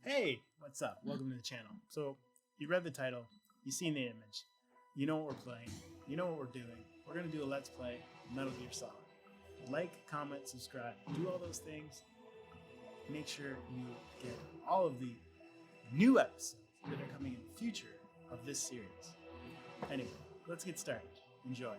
Hey, what's up? Welcome to the channel. So, you read the title, you've seen the image, you know what we're playing, you know what we're doing. We're going to do a Let's Play Metal Gear Solid. Like, comment, subscribe, do all those things. Make sure you get all of the new episodes that are coming in the future of this series. Anyway, let's get started. Enjoy.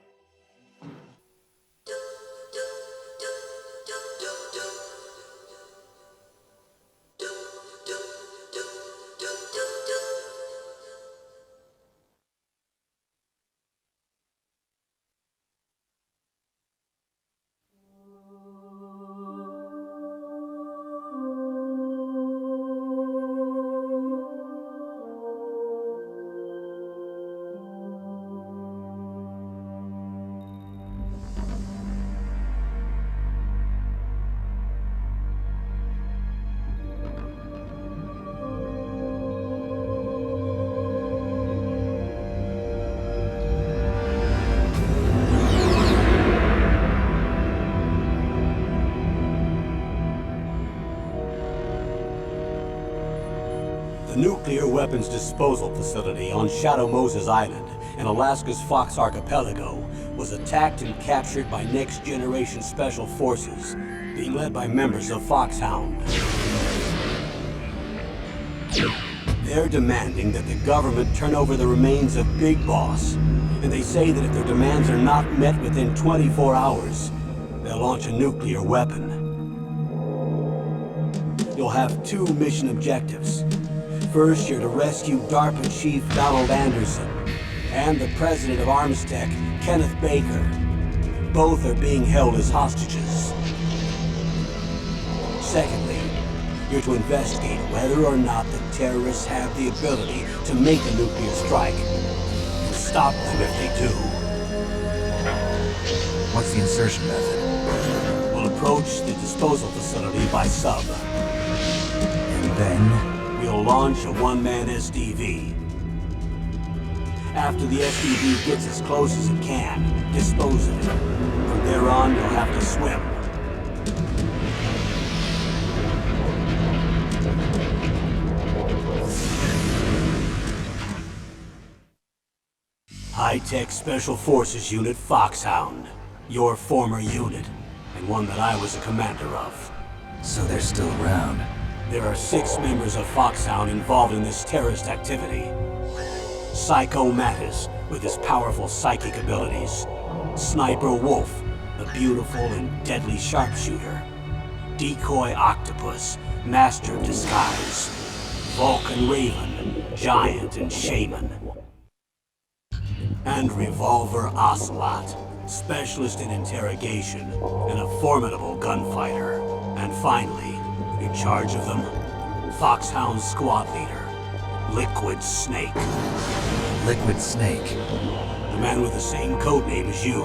The nuclear weapons disposal facility on Shadow Moses Island in Alaska's Fox Archipelago was attacked and captured by Next Generation Special Forces, being led by members of Foxhound. They're demanding that the government turn over the remains of Big Boss, and they say that if their demands are not met within 24 hours, they'll launch a nuclear weapon. You'll have two mission objectives. First, you're to rescue DARPA Chief Donald Anderson and the President of Armstech, Kenneth Baker. Both are being held as hostages. Secondly, you're to investigate whether or not the terrorists have the ability to make a nuclear strike and stop them if they do. What's the insertion method? We'll approach the disposal facility by sub. And then? We'll launch a one-man SDV. After the SDV gets as close as it can, dispose of it. From there on, you'll have to swim. High-Tech Special Forces Unit Foxhound. Your former unit, and one that I was a commander of. So they're still around. There are 6 members of Foxhound involved in this terrorist activity. Psycho Mattis, with his powerful psychic abilities. Sniper Wolf, the beautiful and deadly sharpshooter. Decoy Octopus, master of disguise. Vulcan Raven, giant and shaman. And Revolver Ocelot, specialist in interrogation and a formidable gunfighter. And finally, in charge of them, Foxhound squad leader, Liquid Snake. Liquid Snake? The man with the same codename as you.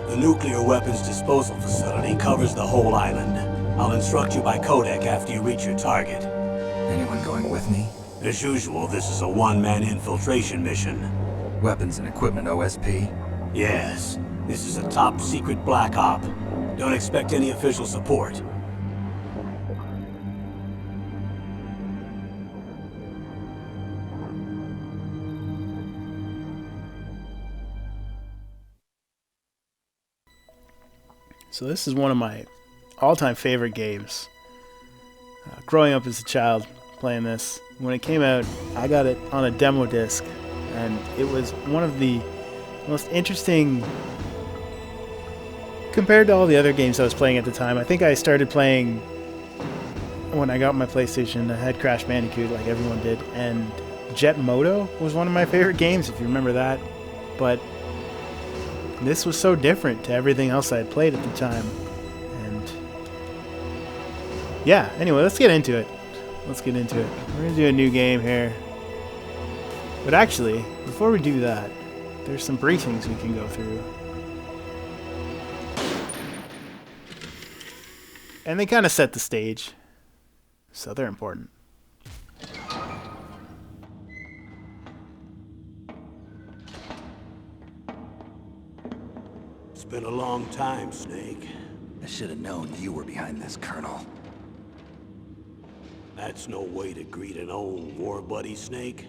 The nuclear weapons disposal facility covers the whole island. I'll instruct you by codec after you reach your target. Anyone going with me? As usual, this is a one-man infiltration mission. Weapons and equipment OSP? Yes, this is a top-secret black op. Don't expect any official support. So this is one of my all-time favorite games. Growing up as a child playing this, when it came out, I got it on a demo disc, and it was one of the most interesting compared to all the other games I was playing at the time. I think I started playing when I got my PlayStation. I had Crash Bandicoot like everyone did, and Jet Moto was one of my favorite games, if you remember that. But this was so different to everything else I had played at the time. And yeah, anyway, let's get into it. We're going to do a new game here. But actually, before we do that, there's some briefings we can go through. And they kind of set the stage, so they're important. It's been a long time, Snake. I should have known you were behind this, Colonel. That's no way to greet an old war buddy, Snake.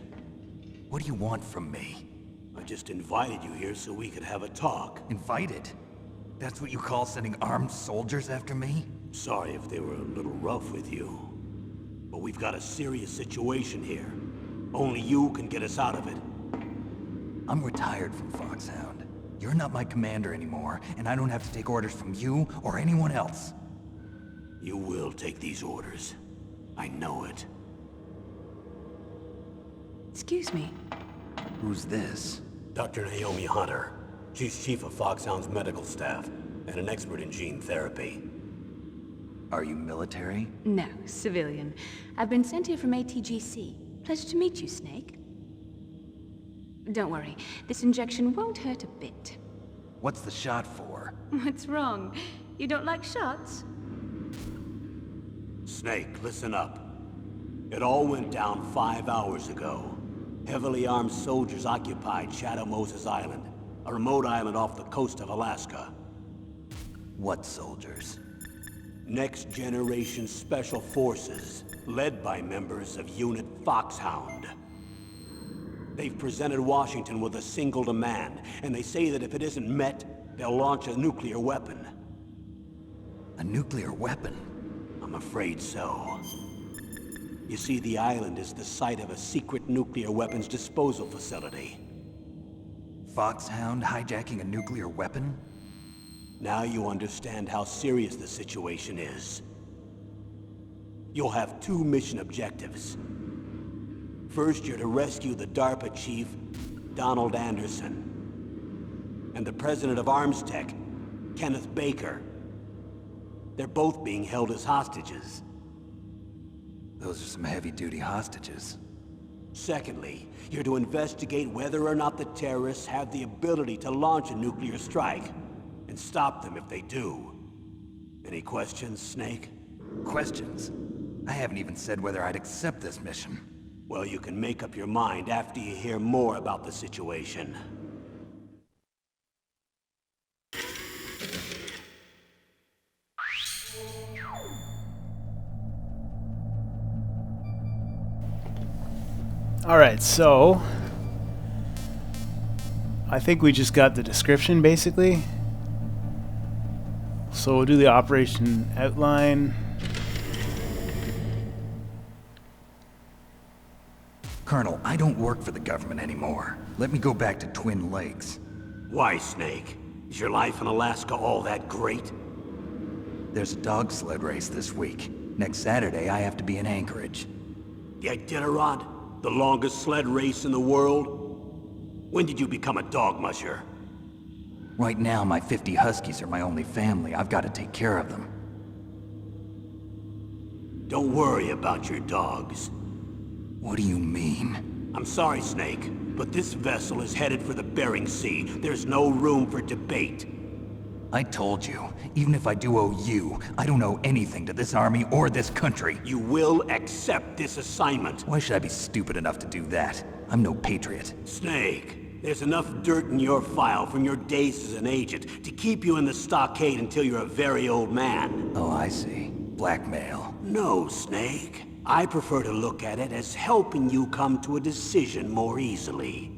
What do you want from me? I just invited you here so we could have a talk. Invited? That's what you call sending armed soldiers after me? Sorry if they were a little rough with you. But we've got a serious situation here. Only you can get us out of it. I'm retired from Foxhound. You're not my commander anymore, and I don't have to take orders from you or anyone else. You will take these orders. I know it. Excuse me. Who's this? Dr. Naomi Hunter. She's chief of Foxhound's medical staff, and an expert in gene therapy. Are you military? No, civilian. I've been sent here from ATGC. Pleasure to meet you, Snake. Don't worry, this injection won't hurt a bit. What's the shot for? What's wrong? You don't like shots? Snake, listen up. It all went down 5 hours ago. Heavily armed soldiers occupied Shadow Moses Island, a remote island off the coast of Alaska. What soldiers? Next Generation Special Forces, led by members of Unit Foxhound. They've presented Washington with a single demand, and they say that if it isn't met, they'll launch a nuclear weapon. A nuclear weapon? I'm afraid so. You see, the island is the site of a secret nuclear weapons disposal facility. Foxhound hijacking a nuclear weapon? Now you understand how serious the situation is. You'll have 2 mission objectives. First, you're to rescue the DARPA chief, Donald Anderson, and the president of Armstech, Kenneth Baker. They're both being held as hostages. Those are some heavy-duty hostages. Secondly, you're to investigate whether or not the terrorists have the ability to launch a nuclear strike, and stop them if they do. Any questions, Snake? Questions? I haven't even said whether I'd accept this mission. Well, you can make up your mind after you hear more about the situation. Alright, so I think we just got the description basically. So we'll do the operation outline. Colonel, I don't work for the government anymore. Let me go back to Twin Lakes. Why, Snake? Is your life in Alaska all that great? There's a dog sled race this week. Next Saturday, I have to be in Anchorage. The Iditarod? The longest sled race in the world? When did you become a dog musher? Right now, my 50 Huskies are my only family. I've got to take care of them. Don't worry about your dogs. What do you mean? I'm sorry, Snake, but this vessel is headed for the Bering Sea. There's no room for debate. I told you, even if I do owe you, I don't owe anything to this army or this country. You will accept this assignment. Why should I be stupid enough to do that? I'm no patriot. Snake, there's enough dirt in your file from your days as an agent to keep you in the stockade until you're a very old man. Oh, I see. Blackmail. No, Snake. I prefer to look at it as helping you come to a decision more easily.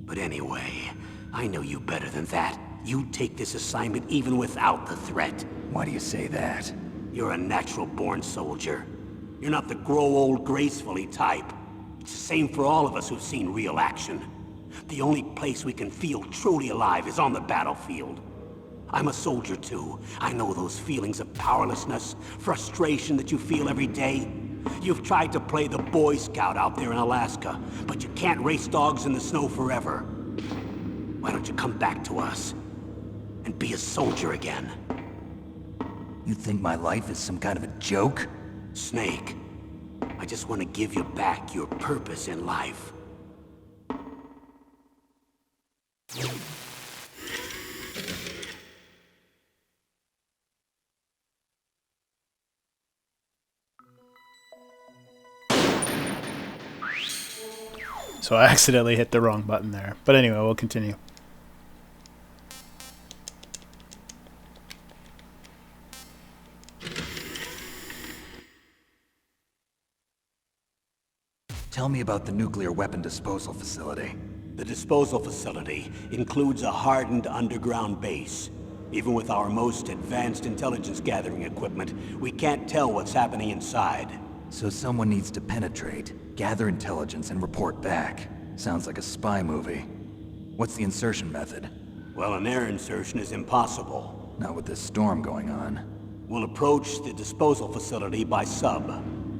But anyway, I know you better than that. You'd take this assignment even without the threat. Why do you say that? You're a natural-born soldier. You're not the grow old gracefully type. It's the same for all of us who've seen real action. The only place we can feel truly alive is on the battlefield. I'm a soldier too. I know those feelings of powerlessness, frustration that you feel every day. You've tried to play the Boy Scout out there in Alaska, but you can't race dogs in the snow forever. Why don't you come back to us and be a soldier again? You think my life is some kind of a joke? Snake, I just want to give you back your purpose in life. So I accidentally hit the wrong button there. But anyway, we'll continue. Tell me about the nuclear weapon disposal facility. The disposal facility includes a hardened underground base. Even with our most advanced intelligence gathering equipment, we can't tell what's happening inside. So someone needs to penetrate, gather intelligence, and report back. Sounds like a spy movie. What's the insertion method? Well, an air insertion is impossible. Not with this storm going on. We'll approach the disposal facility by sub.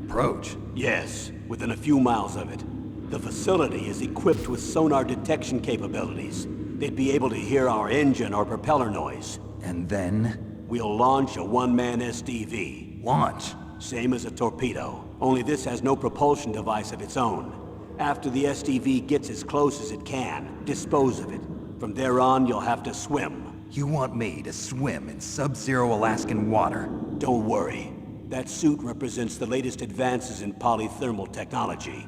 Approach? Yes, within a few miles of it. The facility is equipped with sonar detection capabilities. They'd be able to hear our engine or propeller noise. And then? We'll launch a one-man SDV. Launch? Same as a torpedo, only this has no propulsion device of its own. After the SDV gets as close as it can, dispose of it. From there on, you'll have to swim. You want me to swim in sub-zero Alaskan water? Don't worry. That suit represents the latest advances in polythermal technology.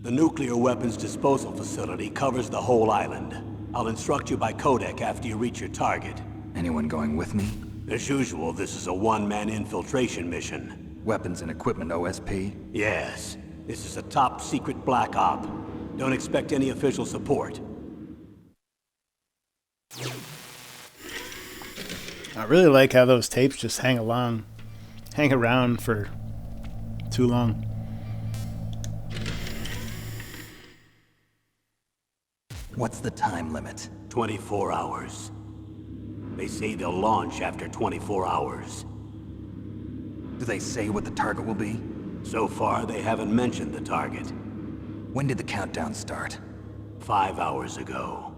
The nuclear weapons disposal facility covers the whole island. I'll instruct you by codec after you reach your target. Anyone going with me? As usual, this is a one-man infiltration mission. Weapons and equipment OSP? Yes. This is a top-secret black op. Don't expect any official support. I really like how those tapes just hang around for too long. What's the time limit? 24 hours. They say they'll launch after 24 hours. Do they say what the target will be? So far, they haven't mentioned the target. When did the countdown start? 5 hours ago.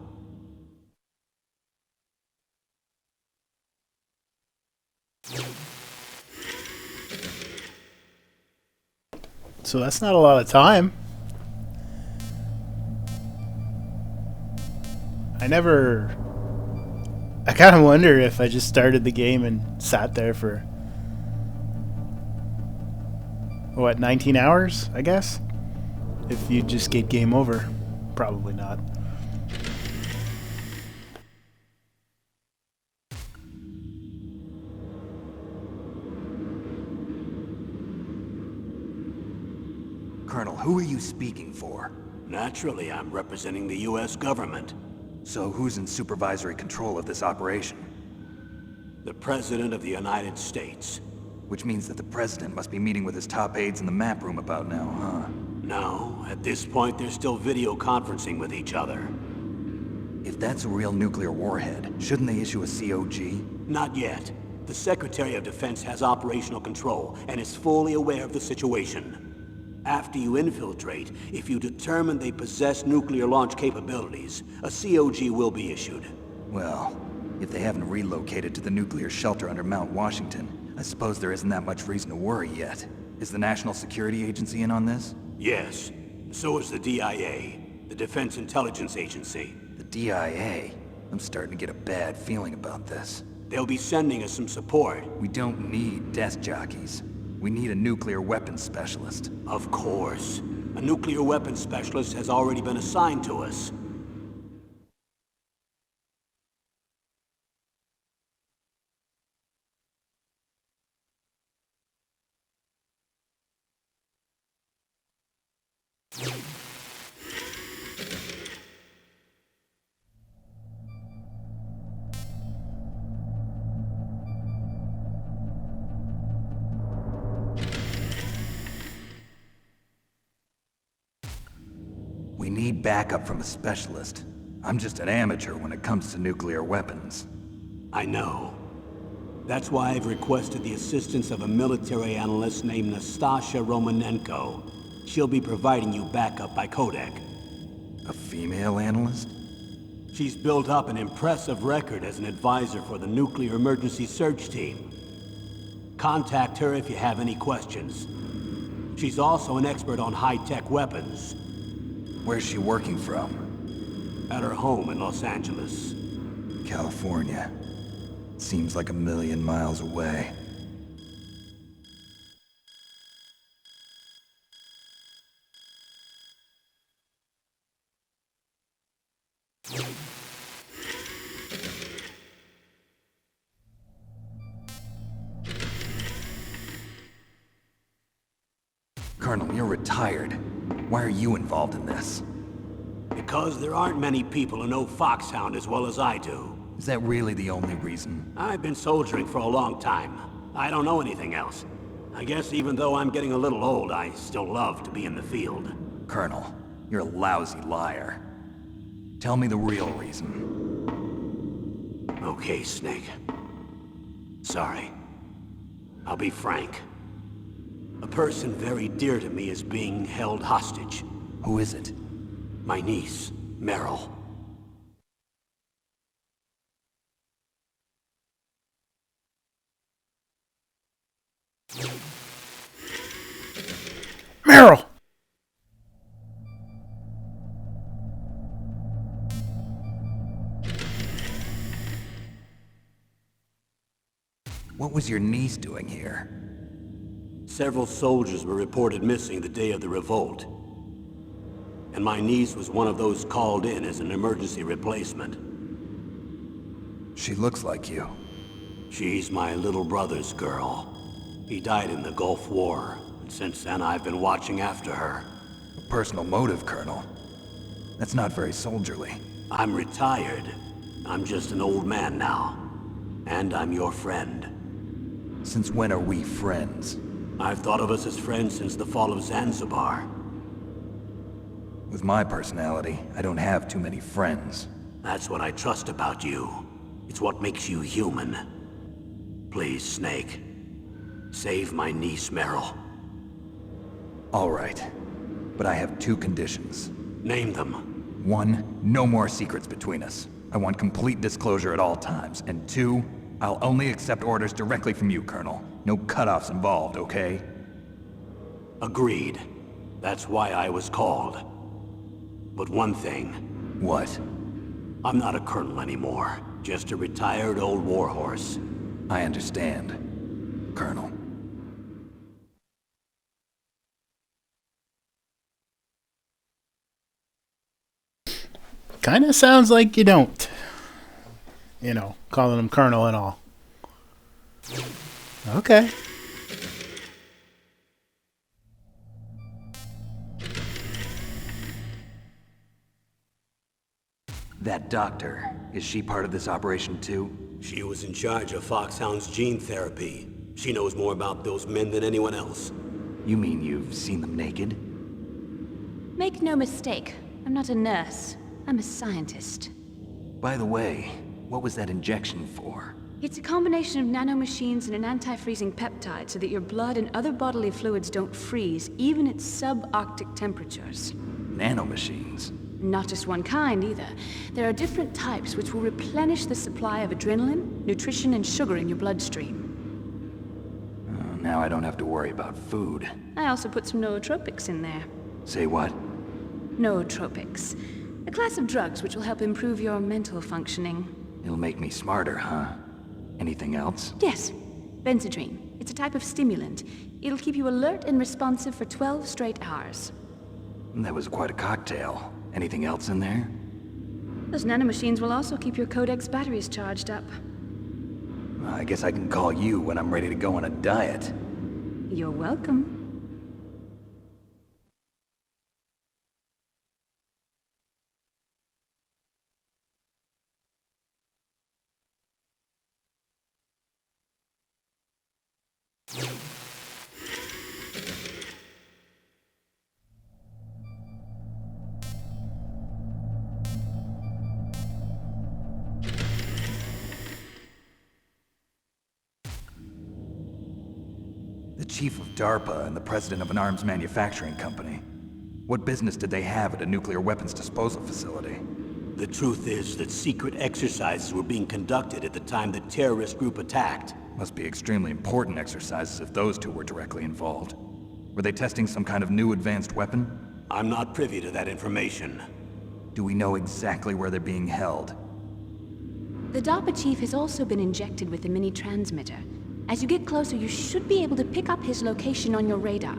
So that's not a lot of time. I kind of wonder if I just started the game and sat there for, what, 19 hours, I guess? If you just get game over. Probably not. Colonel, who are you speaking for? Naturally, I'm representing the U.S. government. So who's in supervisory control of this operation? The President of the United States. Which means that the President must be meeting with his top aides in the map room about now, huh? No, at this point they're still video conferencing with each other. If that's a real nuclear warhead, shouldn't they issue a COG? Not yet. The Secretary of Defense has operational control and is fully aware of the situation. After you infiltrate, if you determine they possess nuclear launch capabilities, a COG will be issued. Well, if they haven't relocated to the nuclear shelter under Mount Washington, I suppose there isn't that much reason to worry yet. Is the National Security Agency in on this? Yes. So is the DIA, the Defense Intelligence Agency. The DIA? I'm starting to get a bad feeling about this. They'll be sending us some support. We don't need desk jockeys. We need a nuclear weapons specialist. Of course. A nuclear weapons specialist has already been assigned to us. We need backup from a specialist. I'm just an amateur when it comes to nuclear weapons. I know. That's why I've requested the assistance of a military analyst named Nastasha Romanenko. She'll be providing you backup by codec. A female analyst? She's built up an impressive record as an advisor for the Nuclear Emergency Search Team. Contact her if you have any questions. She's also an expert on high-tech weapons. Where's she working from? At her home in Los Angeles. California. Seems like 1,000,000 miles away. Colonel, you're retired. Why are you involved in this? Because there aren't many people who know Foxhound as well as I do. Is that really the only reason? I've been soldiering for a long time. I don't know anything else. I guess even though I'm getting a little old, I still love to be in the field. Colonel, you're a lousy liar. Tell me the real reason. Okay, Snake. Sorry. I'll be frank. A person very dear to me is being held hostage. Who is it? My niece, Meryl. Meryl! What was your niece doing here? Several soldiers were reported missing the day of the revolt. And my niece was one of those called in as an emergency replacement. She looks like you. She's my little brother's girl. He died in the Gulf War, and since then I've been watching after her. A personal motive, Colonel. That's not very soldierly. I'm retired. I'm just an old man now. And I'm your friend. Since when are we friends? I've thought of us as friends since the fall of Zanzibar. With my personality, I don't have too many friends. That's what I trust about you. It's what makes you human. Please, Snake. Save my niece, Meryl. All right. But I have two conditions. Name them. 1, no more secrets between us. I want complete disclosure at all times. And 2, I'll only accept orders directly from you, Colonel. No cutoffs involved, okay? Agreed. That's why I was called. But one thing. What? I'm not a colonel anymore. Just a retired old warhorse. I understand, Colonel. Kinda sounds like you don't. You know, calling him Colonel and all. Okay. That doctor, is she part of this operation too? She was in charge of Foxhound's gene therapy. She knows more about those men than anyone else. You mean you've seen them naked? Make no mistake, I'm not a nurse. I'm a scientist. By the way, what was that injection for? It's a combination of nanomachines and an anti-freezing peptide so that your blood and other bodily fluids don't freeze, even at subarctic temperatures. Nanomachines? Not just one kind, either. There are different types which will replenish the supply of adrenaline, nutrition, and sugar in your bloodstream. Now I don't have to worry about food. I also put some nootropics in there. Say what? Nootropics. A class of drugs which will help improve your mental functioning. It'll make me smarter, huh? Anything else? Yes. Benzedrine. It's a type of stimulant. It'll keep you alert and responsive for 12 straight hours. That was quite a cocktail. Anything else in there? Those nanomachines will also keep your Codex batteries charged up. I guess I can call you when I'm ready to go on a diet. You're welcome. The chief of DARPA and the president of an arms manufacturing company. What business did they have at a nuclear weapons disposal facility? The truth is that secret exercises were being conducted at the time the terrorist group attacked. Must be extremely important exercises if those two were directly involved. Were they testing some kind of new advanced weapon? I'm not privy to that information. Do we know exactly where they're being held? The DARPA chief has also been injected with a mini transmitter. As you get closer, you should be able to pick up his location on your radar.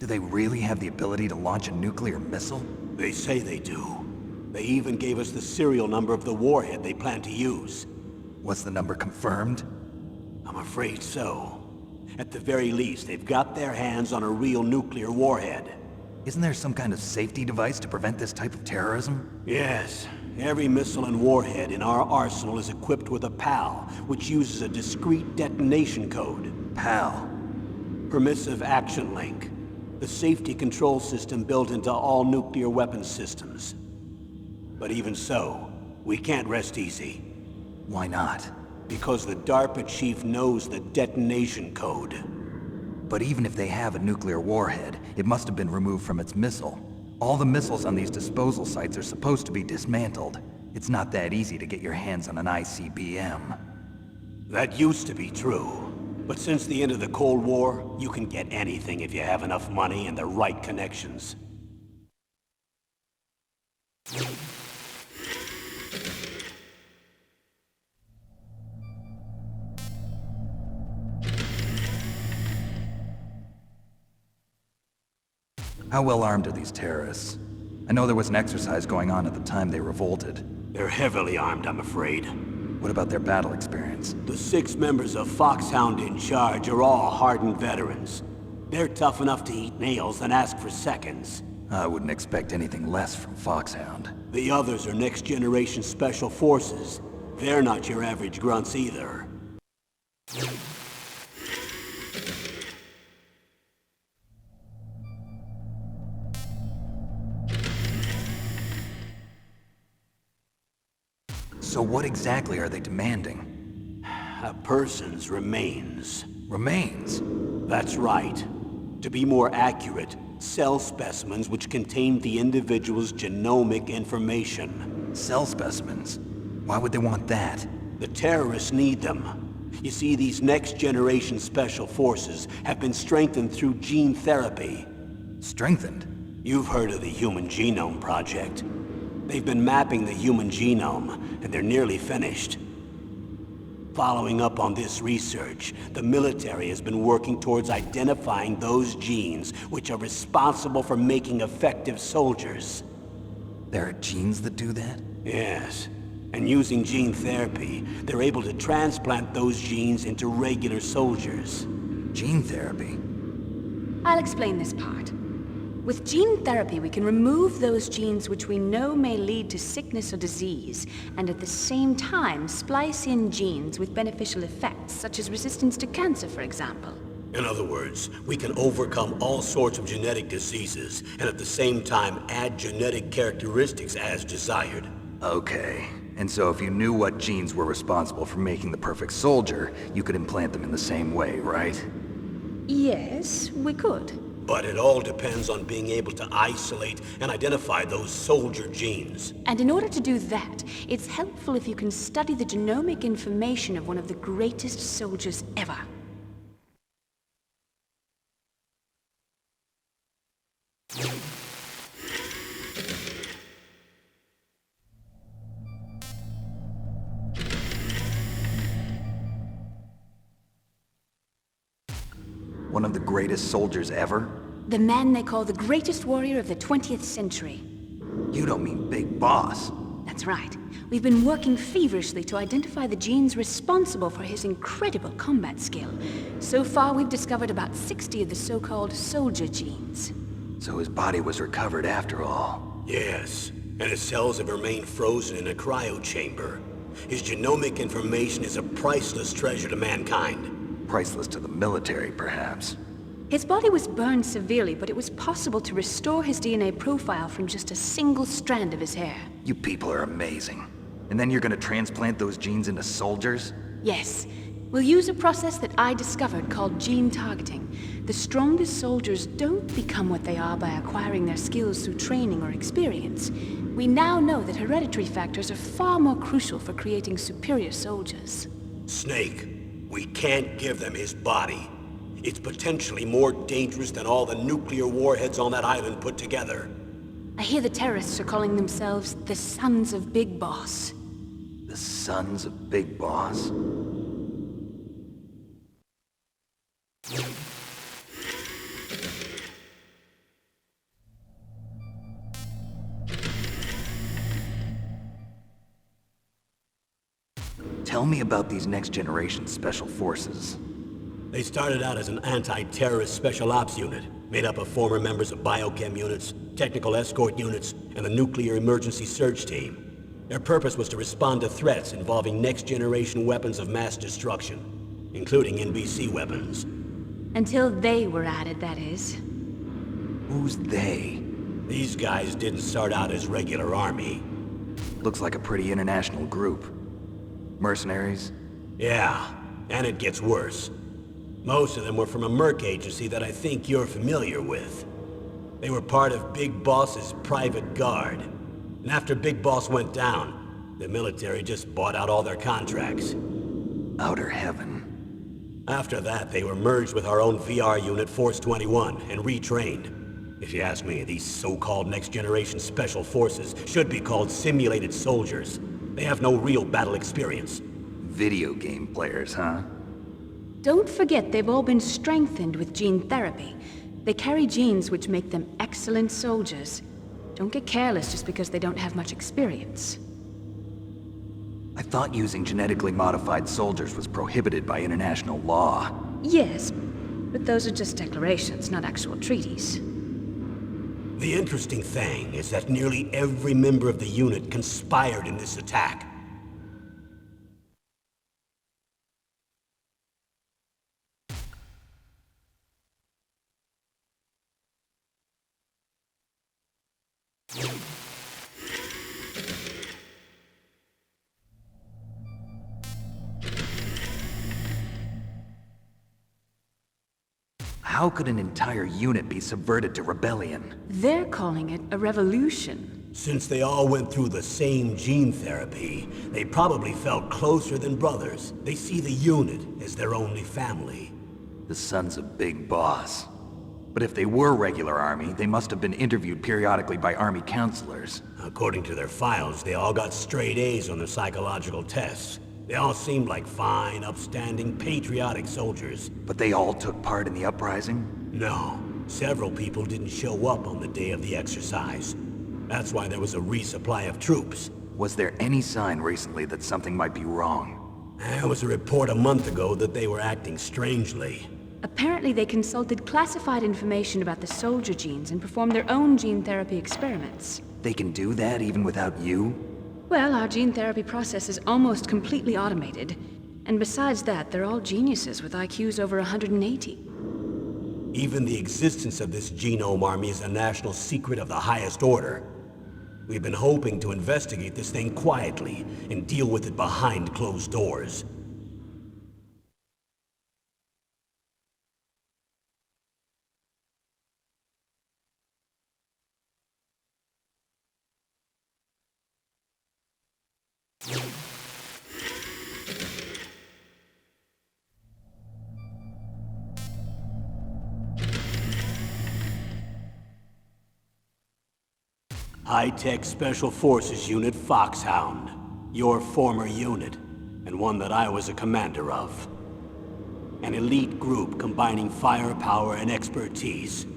Do they really have the ability to launch a nuclear missile? They say they do. They even gave us the serial number of the warhead they plan to use. Was the number confirmed? I'm afraid so. At the very least, they've got their hands on a real nuclear warhead. Isn't there some kind of safety device to prevent this type of terrorism? Yes. Every missile and warhead in our arsenal is equipped with a PAL, which uses a discrete detonation code. PAL. Permissive Action Link. The safety control system built into all nuclear weapons systems. But even so, we can't rest easy. Why not? Because the DARPA chief knows the detonation code. But even if they have a nuclear warhead, it must have been removed from its missile. All the missiles on these disposal sites are supposed to be dismantled. It's not that easy to get your hands on an ICBM. That used to be true. But since the end of the Cold War, you can get anything if you have enough money and the right connections. How well armed are these terrorists? I know there was an exercise going on at the time they revolted. They're heavily armed, I'm afraid. What about their battle experience? The 6 members of Foxhound in charge are all hardened veterans. They're tough enough to eat nails and ask for seconds. I wouldn't expect anything less from Foxhound. The others are next-generation special forces. They're not your average grunts either. So what exactly are they demanding? A person's remains. Remains? That's right. To be more accurate, cell specimens which contain the individual's genomic information. Cell specimens? Why would they want that? The terrorists need them. You see, these next-generation special forces have been strengthened through gene therapy. Strengthened? You've heard of the Human Genome Project. They've been mapping the human genome, and they're nearly finished. Following up on this research, the military has been working towards identifying those genes which are responsible for making effective soldiers. There are genes that do that? Yes. And using gene therapy, they're able to transplant those genes into regular soldiers. Gene therapy? I'll explain this part. With gene therapy, we can remove those genes which we know may lead to sickness or disease, and at the same time splice in genes with beneficial effects, such as resistance to cancer, for example. In other words, we can overcome all sorts of genetic diseases, and at the same time add genetic characteristics as desired. Okay. And so if you knew what genes were responsible for making the perfect soldier, you could implant them in the same way, right? Yes, we could. But it all depends on being able to isolate and identify those soldier genes. And in order to do that, it's helpful if you can study the genomic information of one of the greatest soldiers ever. One of the greatest soldiers ever? The man they call the greatest warrior of the 20th century. You don't mean Big Boss. That's right. We've been working feverishly to identify the genes responsible for his incredible combat skill. So far, we've discovered about 60 of the so-called soldier genes. So his body was recovered after all. Yes, and his cells have remained frozen in a cryo chamber. His genomic information is a priceless treasure to mankind. Priceless to the military, perhaps. His body was burned severely, but it was possible to restore his DNA profile from just a single strand of his hair. You people are amazing. And then you're gonna transplant those genes into soldiers? Yes. We'll use a process that I discovered called gene targeting. The strongest soldiers don't become what they are by acquiring their skills through training or experience. We now know that hereditary factors are far more crucial for creating superior soldiers. Snake, we can't give them his body. It's potentially more dangerous than all the nuclear warheads on that island put together. I hear the terrorists are calling themselves the Sons of Big Boss. The Sons of Big Boss? Tell me about these next-generation special forces. They started out as an anti-terrorist special ops unit, made up of former members of biochem units, technical escort units, and the nuclear emergency surge team. Their purpose was to respond to threats involving next-generation weapons of mass destruction, including NBC weapons. Until they were added, that is. Who's they? These guys didn't start out as regular army. Looks like a pretty international group. Mercenaries? Yeah, and it gets worse. Most of them were from a merc agency that I think you're familiar with. They were part of Big Boss's private guard. And after Big Boss went down, the military just bought out all their contracts. Outer heaven. After that, they were merged with our own VR unit, Force 21, and retrained. If you ask me, these so-called next-generation special forces should be called simulated soldiers. They have no real battle experience. Video game players, huh? Don't forget they've all been strengthened with gene therapy. They carry genes which make them excellent soldiers. Don't get careless just because they don't have much experience. I thought using genetically modified soldiers was prohibited by international law. Yes, but those are just declarations, not actual treaties. The interesting thing is that nearly every member of the unit conspired in this attack. How could an entire unit be subverted to rebellion? They're calling it a revolution. Since they all went through the same gene therapy, they probably felt closer than brothers. They see the unit as their only family. The sons of Big Boss. But if they were regular army, they must have been interviewed periodically by army counselors. According to their files, they all got straight A's on their psychological tests. They all seemed like fine, upstanding, patriotic soldiers. But they all took part in the uprising? No, several people didn't show up on the day of the exercise. That's why there was a resupply of troops. Was there any sign recently that something might be wrong? There was a report a month ago that they were acting strangely. Apparently they consulted classified information about the soldier genes and performed their own gene therapy experiments. They can do that even without you? Well, our gene therapy process is almost completely automated. And besides that, they're all geniuses with IQs over 180. Even the existence of this genome army is a national secret of the highest order. We've been hoping to investigate this thing quietly and deal with it behind closed doors. High-Tech Special Forces Unit Foxhound. Your former unit, and one that I was a commander of. An elite group combining firepower and expertise.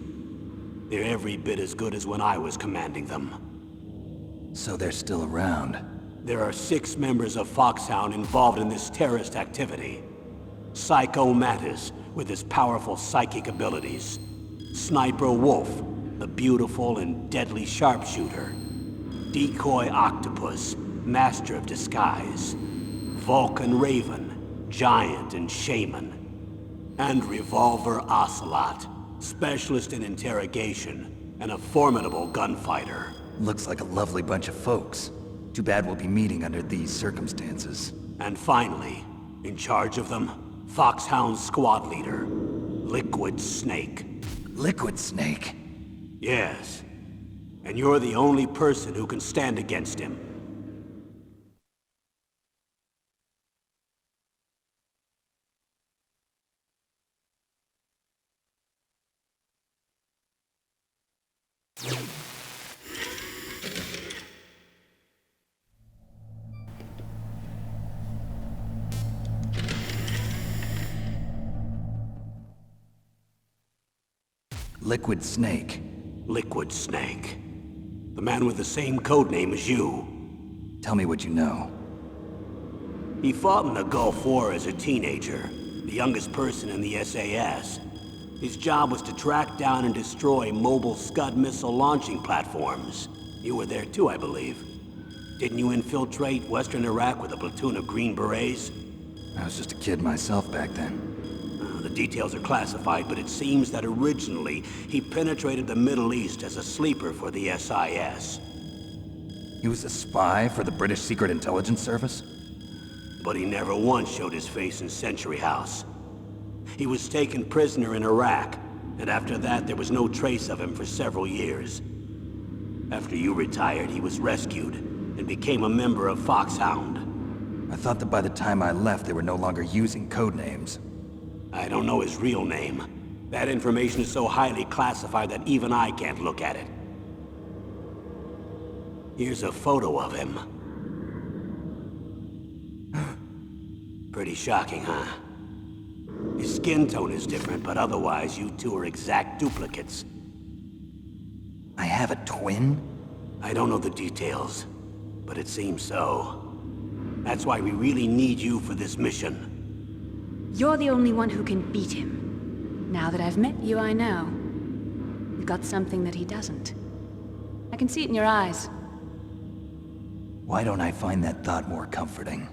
They're every bit as good as when I was commanding them. So they're still around. There are 6 members of Foxhound involved in this terrorist activity. Psycho Mantis, with his powerful psychic abilities. Sniper Wolf, the beautiful and deadly sharpshooter. Decoy Octopus, master of disguise. Vulcan Raven, giant and shaman. And Revolver Ocelot, specialist in interrogation and a formidable gunfighter. Looks like a lovely bunch of folks. Too bad we'll be meeting under these circumstances. And finally, in charge of them, Foxhound's squad leader, Liquid Snake. Liquid Snake? Yes. And you're the only person who can stand against him. Liquid Snake. Liquid Snake. The man with the same code name as you. Tell me what you know. He fought in the Gulf War as a teenager, the youngest person in the SAS. His job was to track down and destroy mobile Scud missile launching platforms. You were there too, I believe. Didn't you infiltrate Western Iraq with a platoon of Green Berets? I was just a kid myself back then. The details are classified, but it seems that originally he penetrated the Middle East as a sleeper for the SIS. He was a spy for the British Secret Intelligence Service? But he never once showed his face in Century House. He was taken prisoner in Iraq, and after that there was no trace of him for several years. After you retired, he was rescued and became a member of Foxhound. I thought that by the time I left, they were no longer using code names. I don't know his real name. That information is so highly classified that even I can't look at it. Here's a photo of him. Pretty shocking, huh? His skin tone is different, but otherwise you two are exact duplicates. I have a twin? I don't know the details, but it seems so. That's why we really need you for this mission. You're the only one who can beat him. Now that I've met you, I know. You've got something that he doesn't. I can see it in your eyes. Why don't I find that thought more comforting?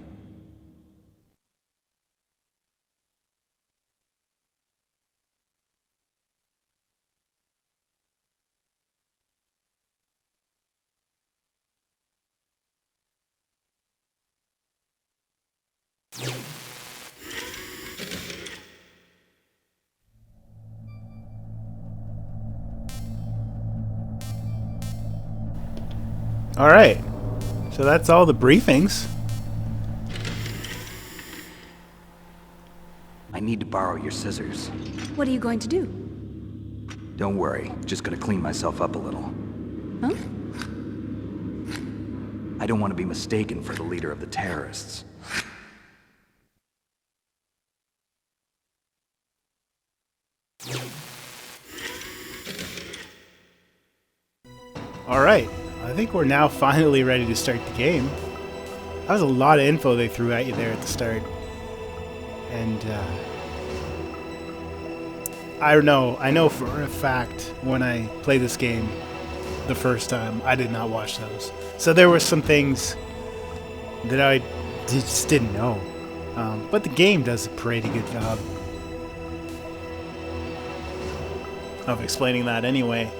All right. So that's all the briefings. I need to borrow your scissors. What are you going to do? Don't worry, just gonna clean myself up a little. Huh? I don't want to be mistaken for the leader of the terrorists. All right. I think we're now finally ready to start the game. That was a lot of info they threw at you there at the start. And I don't know. I know for a fact when I played this game the first time, I did not watch those. So there were some things that I just didn't know. But the game does a pretty good job of explaining that anyway.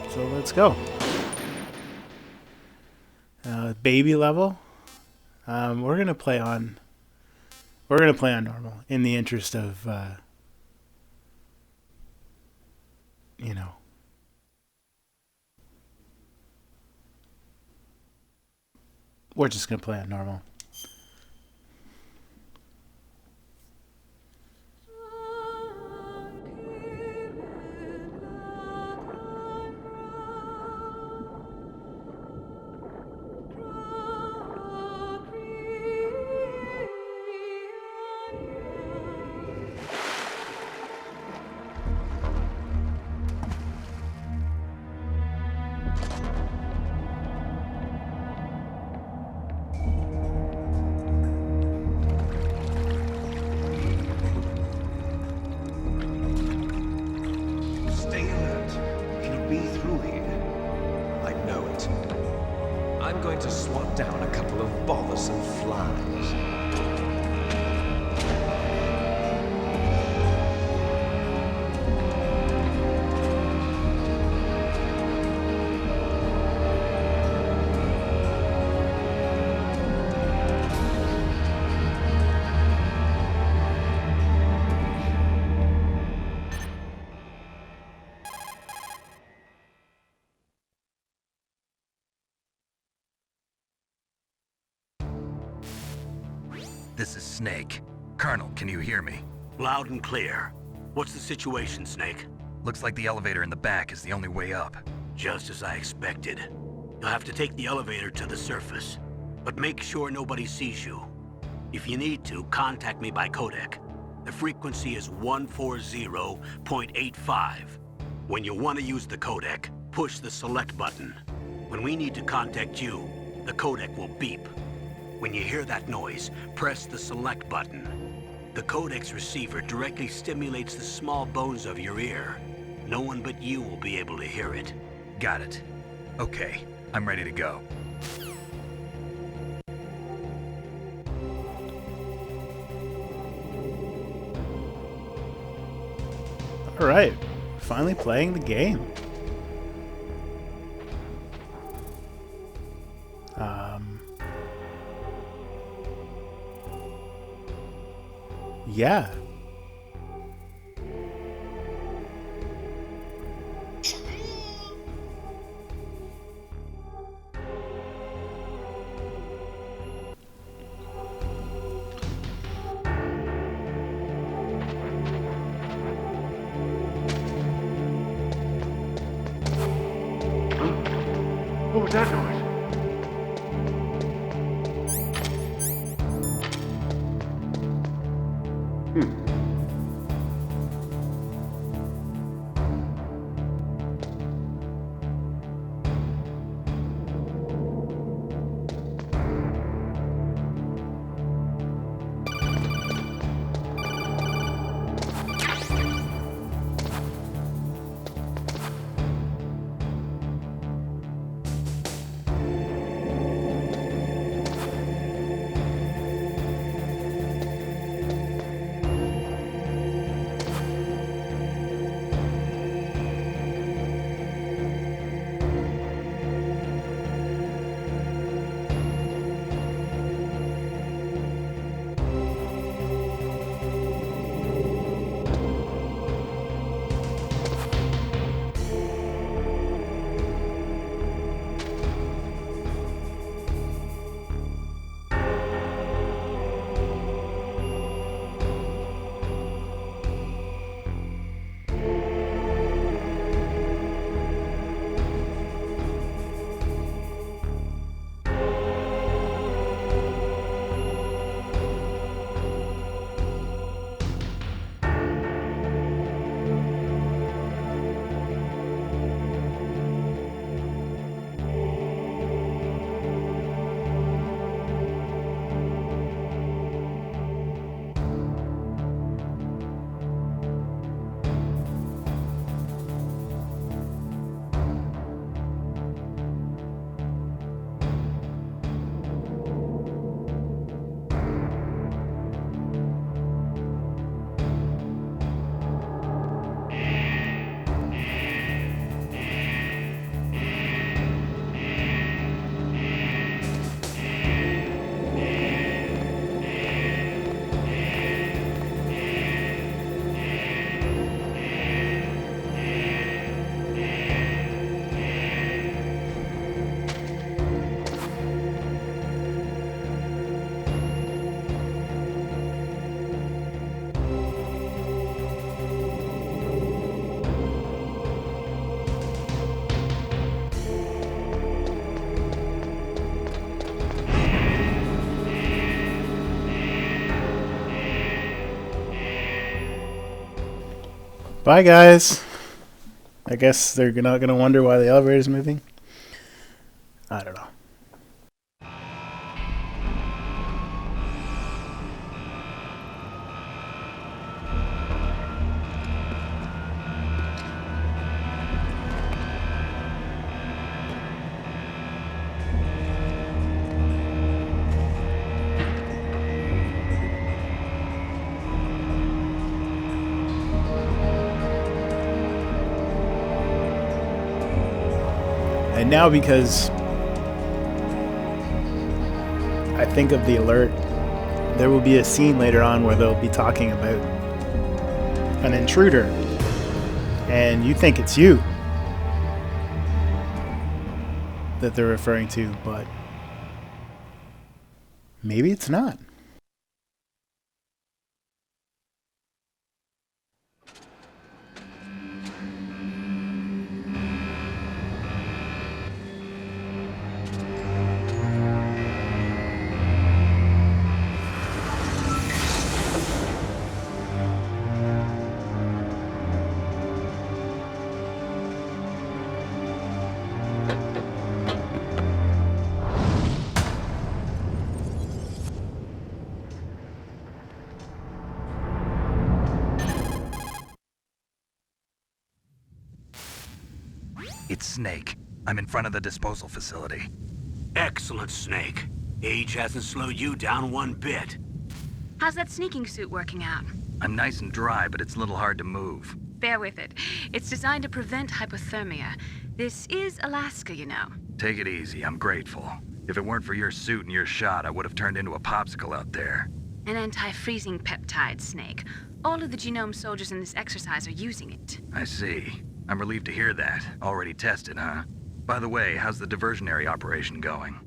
So let's go. Baby level. We're gonna play on normal in the interest of you know. We're just gonna play on normal. Stay alert. It'll be through here. I know it. I'm going to swat down a couple of bothersome flies. This is Snake. Colonel, can you hear me? Loud and clear. What's the situation, Snake? Looks like the elevator in the back is the only way up. Just as I expected. You'll have to take the elevator to the surface. But make sure nobody sees you. If you need to, contact me by codec. The frequency is 140.85. When you want to use the codec, push the select button. When we need to contact you, the codec will beep. When you hear that noise, press the select button. The codex receiver directly stimulates the small bones of your ear. No one but you will be able to hear it. Got it. Okay, I'm ready to go. Alright, finally playing the game. Yeah. What was that noise? Bye, guys. I guess they're not going to wonder why the elevator's moving. I don't know. And now, because I think of the alert, there will be a scene later on where they'll be talking about an intruder, and you think it's you that they're referring to, but maybe it's not. It's Snake. I'm in front of the disposal facility. Excellent, Snake. Age hasn't slowed you down one bit. How's that sneaking suit working out? I'm nice and dry, but it's a little hard to move. Bear with it. It's designed to prevent hypothermia. This is Alaska, you know. Take it easy, I'm grateful. If it weren't for your suit and your shot, I would have turned into a popsicle out there. An anti-freezing peptide, Snake. All of the genome soldiers in this exercise are using it. I see. I'm relieved to hear that. Already tested, huh? By the way, how's the diversionary operation going?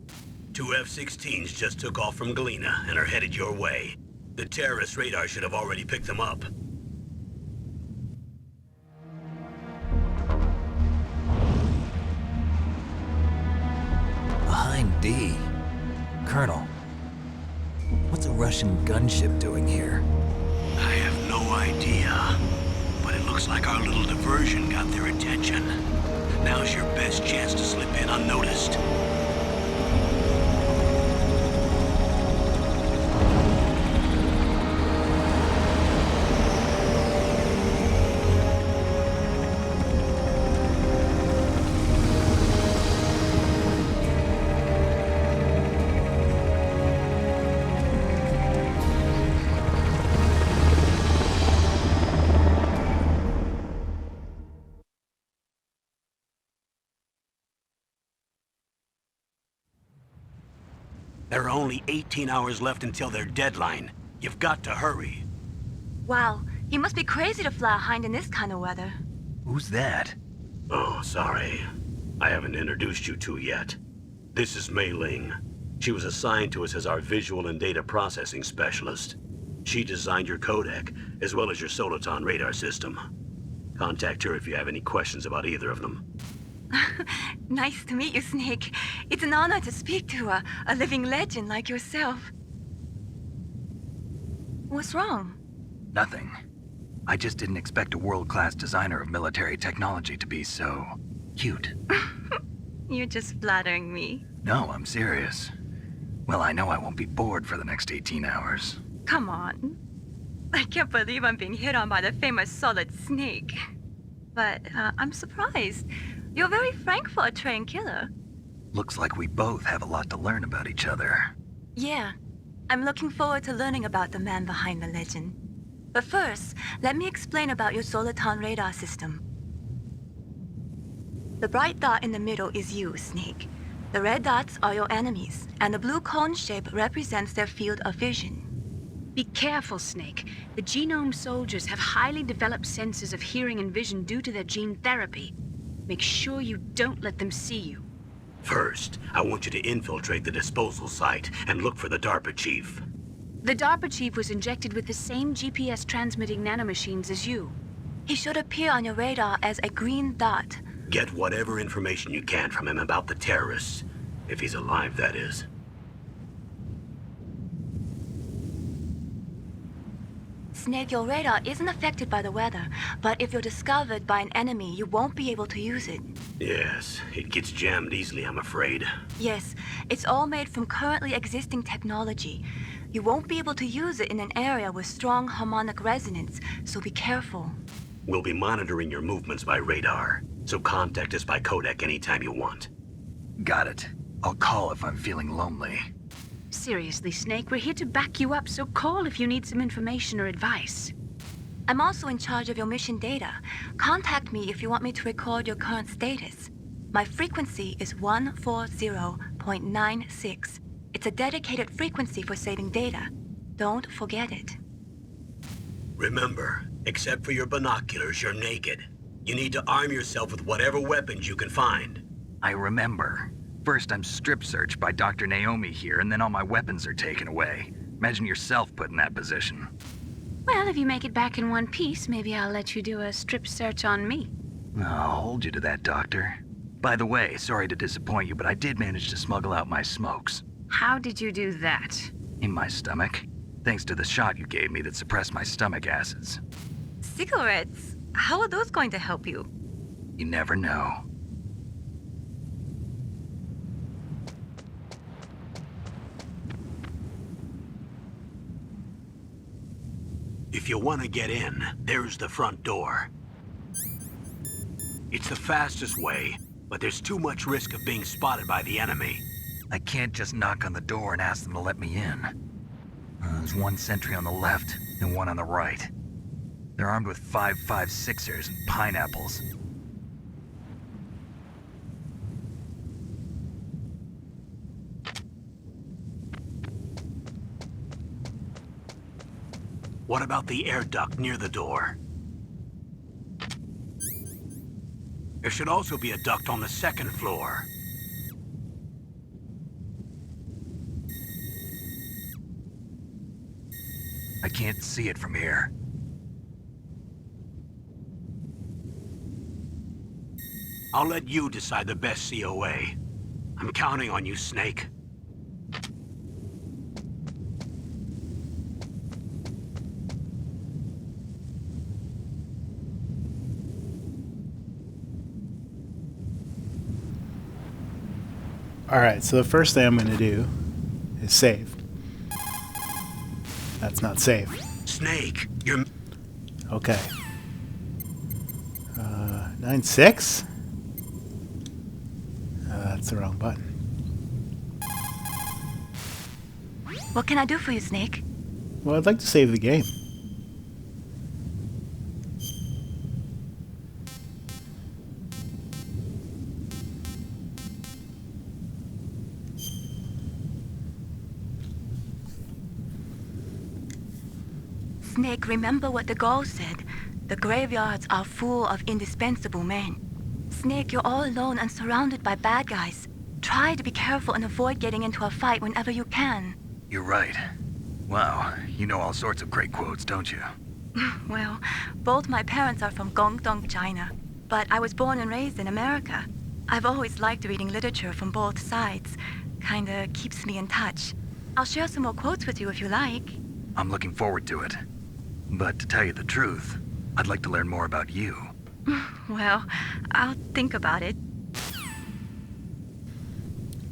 2 F-16s just took off from Galena and are headed your way. The terrorist radar should have already picked them up. Behind D. Colonel, what's a Russian gunship doing here? I have no idea, but it looks like our little diversion got their attention. Now's your best chance to slip in unnoticed. There are only 18 hours left until their deadline. You've got to hurry. Wow, he must be crazy to fly a hind in this kind of weather. Who's that? Oh, sorry. I haven't introduced you to yet. This is Mei Ling. She was assigned to us as our visual and data processing specialist. She designed your codec, as well as your Soliton radar system. Contact her if you have any questions about either of them. Nice to meet you, Snake. It's an honor to speak to a living legend like yourself. What's wrong? Nothing. I just didn't expect a world-class designer of military technology to be so cute. You're just flattering me. No, I'm serious. Well, I know I won't be bored for the next 18 hours. Come on. I can't believe I'm being hit on by the famous Solid Snake. But I'm surprised. You're very frank for a trained killer. Looks like we both have a lot to learn about each other. Yeah. I'm looking forward to learning about the man behind the legend. But first, let me explain about your Soliton radar system. The bright dot in the middle is you, Snake. The red dots are your enemies, and the blue cone shape represents their field of vision. Be careful, Snake. The genome soldiers have highly developed senses of hearing and vision due to their gene therapy. Make sure you don't let them see you. First, I want you to infiltrate the disposal site and look for the DARPA chief. The DARPA chief was injected with the same GPS transmitting nanomachines as you. He should appear on your radar as a green dot. Get whatever information you can from him about the terrorists. If he's alive, that is. Snake, your radar isn't affected by the weather, but if you're discovered by an enemy, you won't be able to use it. Yes, it gets jammed easily, I'm afraid. Yes, it's all made from currently existing technology. You won't be able to use it in an area with strong harmonic resonance, so be careful. We'll be monitoring your movements by radar, so contact us by codec anytime you want. Got it. I'll call if I'm feeling lonely. Seriously, Snake, we're here to back you up, so call if you need some information or advice. I'm also in charge of your mission data. Contact me if you want me to record your current status. My frequency is 140.96. It's a dedicated frequency for saving data. Don't forget it. Remember, except for your binoculars, you're naked. You need to arm yourself with whatever weapons you can find. I remember. First, I'm strip searched by Dr. Naomi here, and then all my weapons are taken away. Imagine yourself put in that position. Well, if you make it back in one piece, maybe I'll let you do a strip search on me. I'll hold you to that, Doctor. By the way, sorry to disappoint you, but I did manage to smuggle out my smokes. How did you do that? In my stomach. Thanks to the shot you gave me that suppressed my stomach acids. Cigarettes? How are those going to help you? You never know. If you want to get in, there's the front door. It's the fastest way, but there's too much risk of being spotted by the enemy. I can't just knock on the door and ask them to let me in. There's one sentry on the left and one on the right. They're armed with 5.56ers and pineapples. What about the air duct near the door? There should also be a duct on the second floor. I can't see it from here. I'll let you decide the best COA. I'm counting on you, Snake. Alright, so the first thing I'm going to do is save. That's not safe. Snake, you're... Okay. 9-6? That's the wrong button. What can I do for you, Snake? Well, I'd like to save the game. Snake, remember what the Gauls said. The graveyards are full of indispensable men. Snake, you're all alone and surrounded by bad guys. Try to be careful and avoid getting into a fight whenever you can. You're right. Wow, you know all sorts of great quotes, don't you? Well, both my parents are from Guangdong, China. But I was born and raised in America. I've always liked reading literature from both sides. Kinda keeps me in touch. I'll share some more quotes with you if you like. I'm looking forward to it. But to tell you the truth, I'd like to learn more about you. Well, I'll think about it.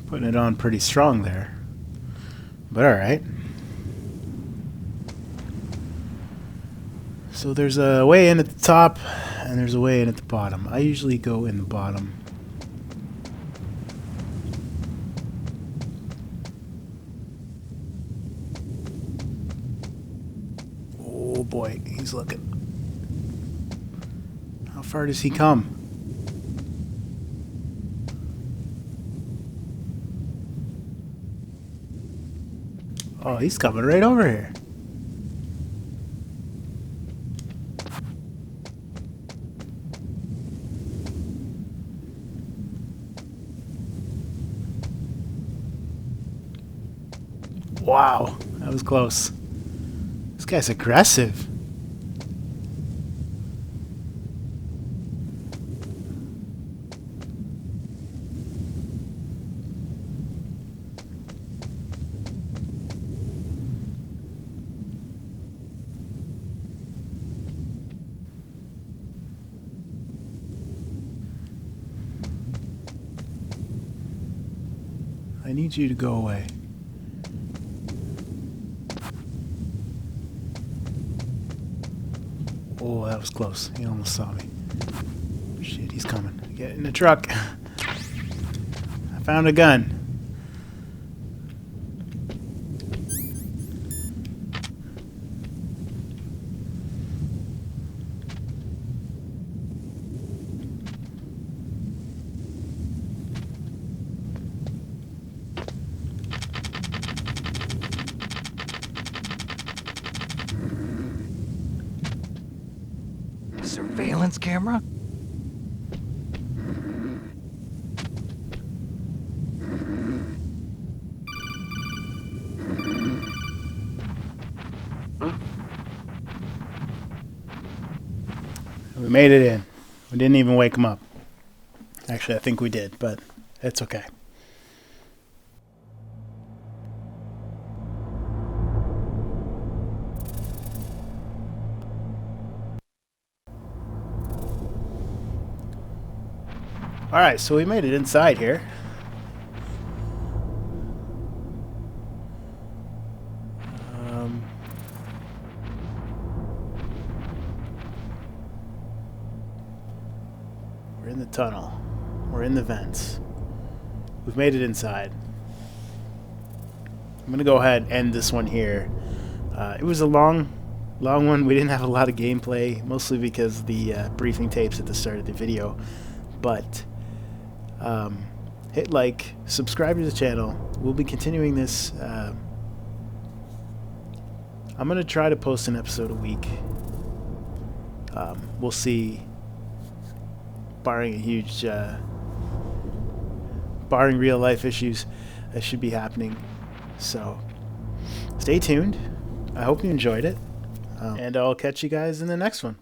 Putting it on pretty strong there. But alright. So there's a way in at the top, and there's a way in at the bottom. I usually go in the bottom. Oh boy, he's looking. How far does he come? Oh, he's coming right over here. Wow, that was close. This guy's aggressive. I need you to go away. Oh, that was close. He almost saw me. Shit, he's coming. Get in the truck. I found a gun. Surveillance camera? We made it in. We didn't even wake him up. Actually, I think we did, but it's okay. Alright, so we made it inside here. We're in the tunnel. We're in the vents. We've made it inside. I'm going to go ahead and end this one here. It was a long one. We didn't have a lot of gameplay, mostly because the briefing tapes at the start of the video. But hit like, subscribe to the channel. We'll be continuing this. I'm going to try to post an episode a week. We'll see. Barring a huge, barring real life issues, that should be happening. So, stay tuned. I hope you enjoyed it. And I'll catch you guys in the next one.